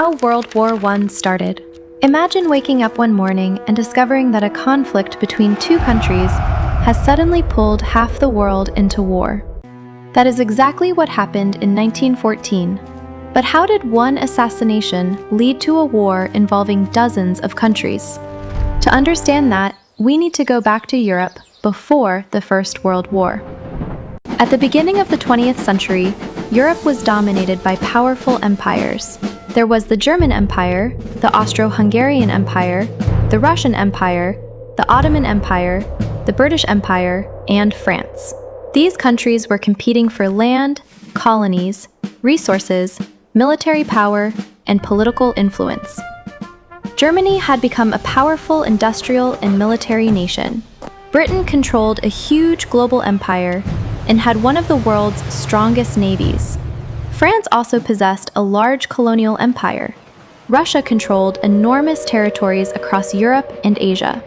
How World War I started. Imagine waking up one morning and discovering that a conflict between two countries has suddenly pulled half the world into war. That is exactly what happened in 1914. But how did one assassination lead to a war involving dozens of countries? To understand that, we need to go back to Europe before the First World War. At the beginning of the 20th century, Europe was dominated by powerful empires. There was the German Empire, the Austro-Hungarian Empire, the Russian Empire, the Ottoman Empire, the British Empire, and France. These countries were competing for land, colonies, resources, military power, and political influence. Germany had become a powerful industrial and military nation. Britain controlled a huge global empire and had one of the world's strongest navies. France also possessed a large colonial empire. Russia controlled enormous territories across Europe and Asia.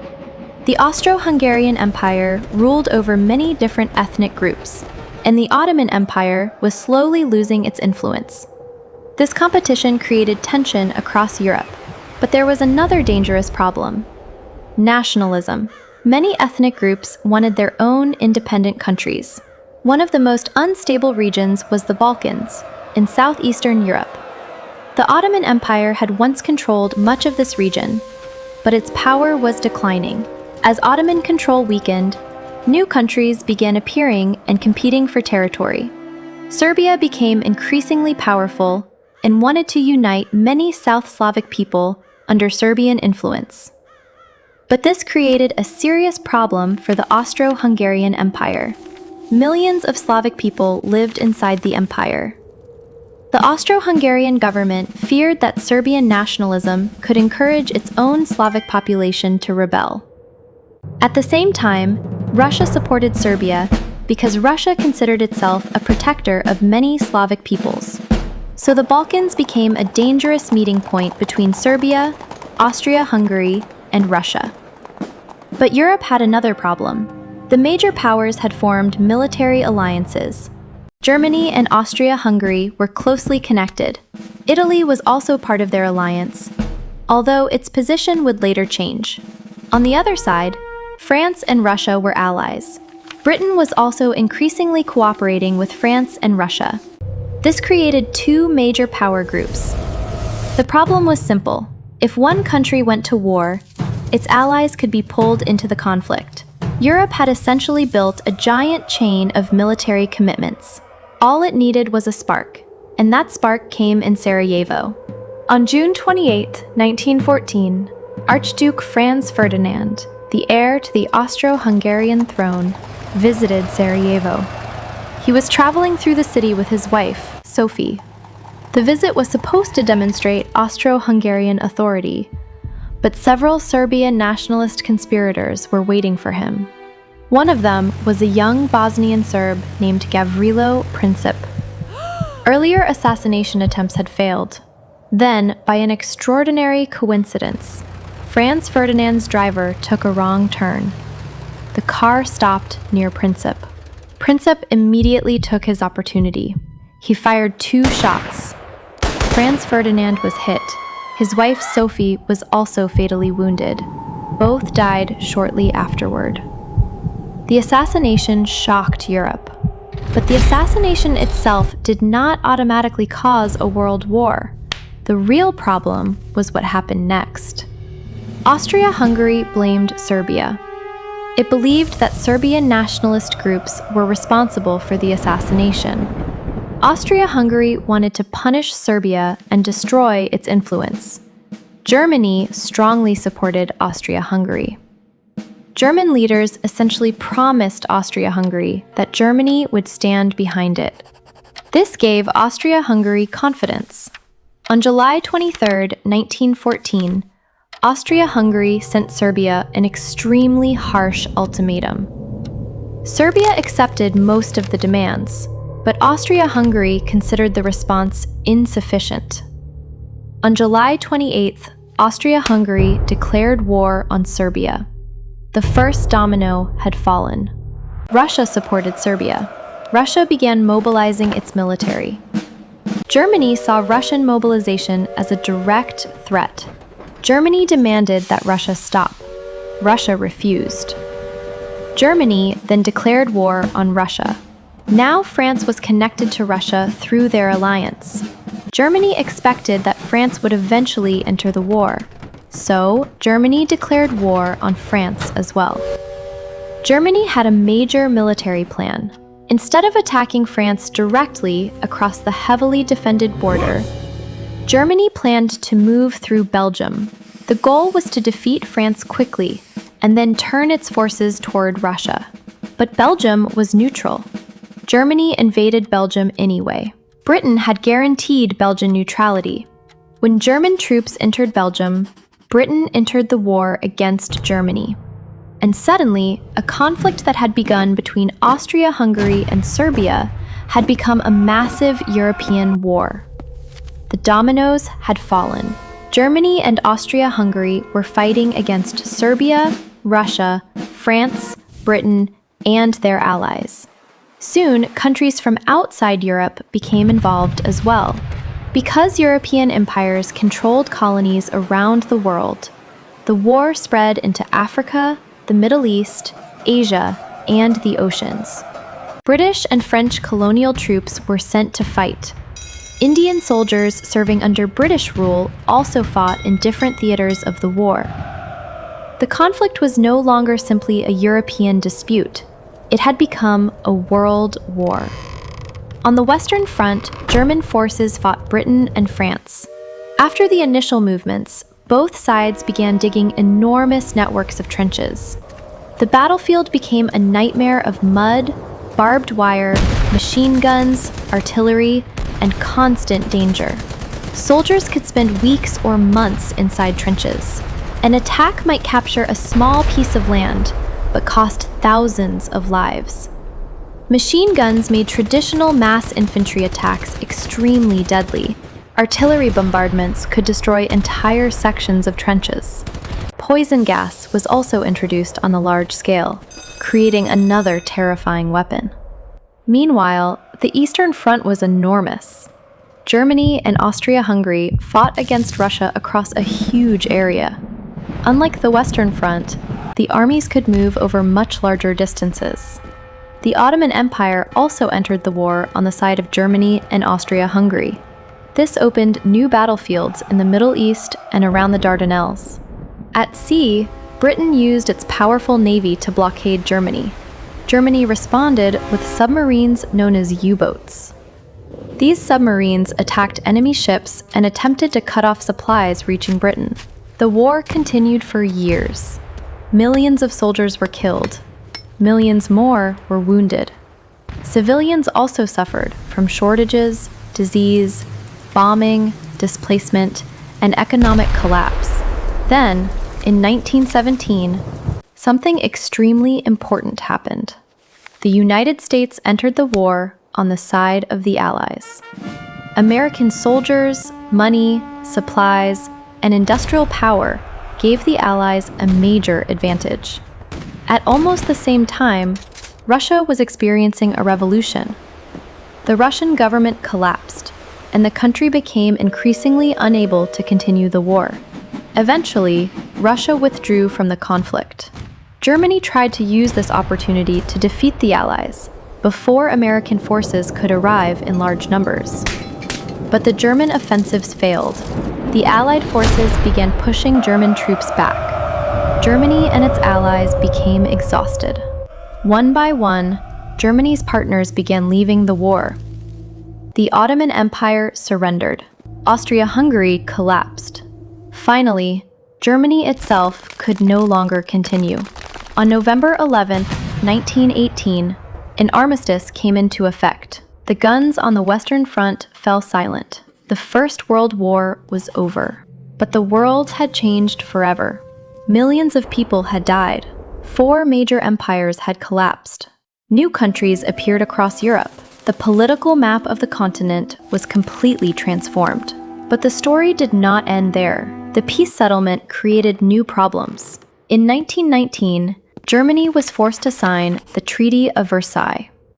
The Austro-Hungarian Empire ruled over many different ethnic groups, and the Ottoman Empire was slowly losing its influence. This competition created tension across Europe, but there was another dangerous problem: nationalism. Many ethnic groups wanted their own independent countries. One of the most unstable regions was the Balkans, in southeastern Europe. The Ottoman Empire had once controlled much of this region, but its power was declining. As Ottoman control weakened, new countries began appearing and competing for territory. Serbia became increasingly powerful and wanted to unite many South Slavic people under Serbian influence. But this created a serious problem for the Austro-Hungarian Empire. Millions of Slavic people lived inside the empire. The Austro-Hungarian government feared that Serbian nationalism could encourage its own Slavic population to rebel. At the same time, Russia supported Serbia because Russia considered itself a protector of many Slavic peoples. So the Balkans became a dangerous meeting point between Serbia, Austria-Hungary, and Russia. But Europe had another problem. The major powers had formed military alliances. Germany and Austria-Hungary were closely connected. Italy was also part of their alliance, although its position would later change. On the other side, France and Russia were allies. Britain was also increasingly cooperating with France and Russia. This created two major power groups. The problem was simple. If one country went to war, its allies could be pulled into the conflict. Europe had essentially built a giant chain of military commitments. All it needed was a spark, and that spark came in Sarajevo. On June 28, 1914, Archduke Franz Ferdinand, the heir to the Austro-Hungarian throne, visited Sarajevo. He was traveling through the city with his wife, Sophie. The visit was supposed to demonstrate Austro-Hungarian authority, but several Serbian nationalist conspirators were waiting for him. One of them was a young Bosnian Serb named Gavrilo Princip. Earlier assassination attempts had failed. Then, by an extraordinary coincidence, Franz Ferdinand's driver took a wrong turn. The car stopped near Princip. Princip immediately took his opportunity. He fired 2 shots. Franz Ferdinand was hit. His wife Sophie was also fatally wounded. Both died shortly afterward. The assassination shocked Europe. But the assassination itself did not automatically cause a world war. The real problem was what happened next. Austria-Hungary blamed Serbia. It believed that Serbian nationalist groups were responsible for the assassination. Austria-Hungary wanted to punish Serbia and destroy its influence. Germany strongly supported Austria-Hungary. German leaders essentially promised Austria-Hungary that Germany would stand behind it. This gave Austria-Hungary confidence. On July 23, 1914, Austria-Hungary sent Serbia an extremely harsh ultimatum. Serbia accepted most of the demands, but Austria-Hungary considered the response insufficient. On July 28th, Austria-Hungary declared war on Serbia. The first domino had fallen. Russia supported Serbia. Russia began mobilizing its military. Germany saw Russian mobilization as a direct threat. Germany demanded that Russia stop. Russia refused. Germany then declared war on Russia. Now France was connected to Russia through their alliance. Germany expected that France would eventually enter the war, so Germany declared war on France as well. Germany had a major military plan. Instead of attacking France directly across the heavily defended border, Germany planned to move through Belgium. The goal was to defeat France quickly and then turn its forces toward Russia. But Belgium was neutral. Germany invaded Belgium anyway. Britain had guaranteed Belgian neutrality. When German troops entered Belgium, Britain entered the war against Germany. And suddenly, a conflict that had begun between Austria-Hungary and Serbia had become a massive European war. The dominoes had fallen. Germany and Austria-Hungary were fighting against Serbia, Russia, France, Britain, and their allies. Soon, countries from outside Europe became involved as well. Because European empires controlled colonies around the world, the war spread into Africa, the Middle East, Asia, and the oceans. British and French colonial troops were sent to fight. Indian soldiers serving under British rule also fought in different theaters of the war. The conflict was no longer simply a European dispute. It had become a world war. On the Western Front, German forces fought Britain and France. After the initial movements, both sides began digging enormous networks of trenches. The battlefield became a nightmare of mud, barbed wire, machine guns, artillery, and constant danger. Soldiers could spend weeks or months inside trenches. An attack might capture a small piece of land, but cost thousands of lives. Machine guns made traditional mass infantry attacks extremely deadly. Artillery bombardments could destroy entire sections of trenches. Poison gas was also introduced on a large scale, creating another terrifying weapon. Meanwhile, the Eastern Front was enormous. Germany and Austria-Hungary fought against Russia across a huge area. Unlike the Western Front, the armies could move over much larger distances. The Ottoman Empire also entered the war on the side of Germany and Austria-Hungary. This opened new battlefields in the Middle East and around the Dardanelles. At sea, Britain used its powerful navy to blockade Germany. Germany responded with submarines known as U-boats. These submarines attacked enemy ships and attempted to cut off supplies reaching Britain. The war continued for years. Millions of soldiers were killed. Millions more were wounded. Civilians also suffered from shortages, disease, bombing, displacement, and economic collapse. Then, in 1917, something extremely important happened. The United States entered the war on the side of the Allies. American soldiers, money, supplies, and industrial power gave the Allies a major advantage. At almost the same time, Russia was experiencing a revolution. The Russian government collapsed, and the country became increasingly unable to continue the war. Eventually, Russia withdrew from the conflict. Germany tried to use this opportunity to defeat the Allies before American forces could arrive in large numbers. But the German offensives failed. The Allied forces began pushing German troops back. Germany and its allies became exhausted. One by one, Germany's partners began leaving the war. The Ottoman Empire surrendered. Austria-Hungary collapsed. Finally, Germany itself could no longer continue. On November 11, 1918, an armistice came into effect. The guns on the Western Front fell silent. The First World War was over. But the world had changed forever. Millions of people had died. 4 major empires had collapsed. New countries appeared across Europe. The political map of the continent was completely transformed. But the story did not end there. The peace settlement created new problems. In 1919, Germany was forced to sign the Treaty of Versailles.